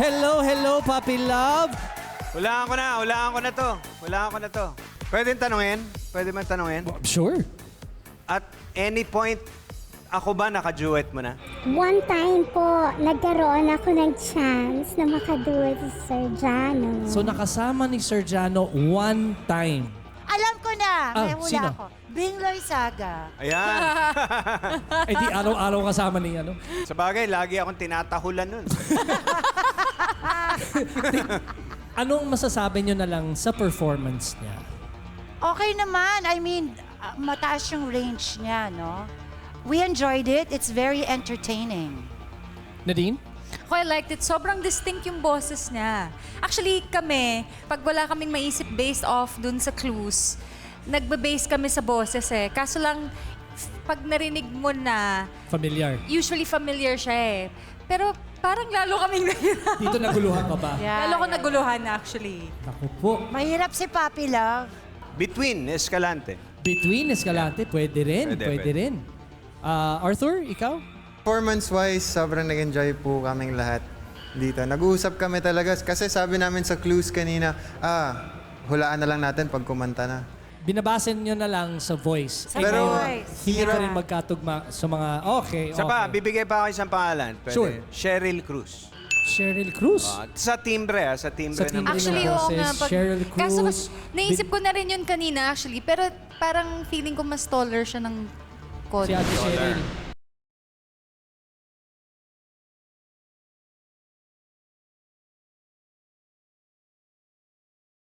Hello, Puppy Love. Hulaan ko na to. Pwede tanungin? Pwede man tanungin? Sure. At any point, ako ba naka-duet mo na? One time po, nagkaroon ako ng chance na makaduet si Sir Jano. So nakasama ni Sir Jano one time. Alam ko na. May hula sino? ako. Bingloy Saga. Ayan. Eh di araw-araw kasama ni ano. Sa bagay, lagi akong tinatahulan nun. Anong masasabi nyo na lang sa performance niya? Okay naman. I mean, mataas yung range niya, no? We enjoyed it. It's very entertaining. Nadine? Ako, I liked it. Sobrang distinct yung boses niya. Actually, kami, pag wala kaming maisip based off dun sa clues, nagbe-base kami sa boses eh. Kaso lang, pag narinig mo na, Familiar. usually familiar siya eh. Pero parang lalo kaming nahirap. Dito naguluhan pa ba? Lalo ko naguluhan actually. Ako po. Mahirap si Puppy Love. Between Escalante. Between Escalante, pwede rin. Pwede rin. Arthur, ikaw? Performance-wise, sobrang nag-enjoy po kaming lahat dito. Nag-uusap kami talaga kasi sabi namin sa clues kanina, hulaan na lang natin pag kumanta na. Binabasin nyo na lang sa voice. Sa Pero voice. Hindi hirap. ka rin magkatugma sa mga, okay. Isa pa, bibigay pa ako isang pangalan. Pwede. Sure. Cheryl Cruz. Cheryl Cruz. Sa timbre, sa timbre Sa timbre. ng Actually, ng oo boses, nga. Cheryl Kaso, Cruz. naisip ko na rin yun kanina actually. Pero parang feeling ko mas taller siya ng konti. Si Ate Cheryl.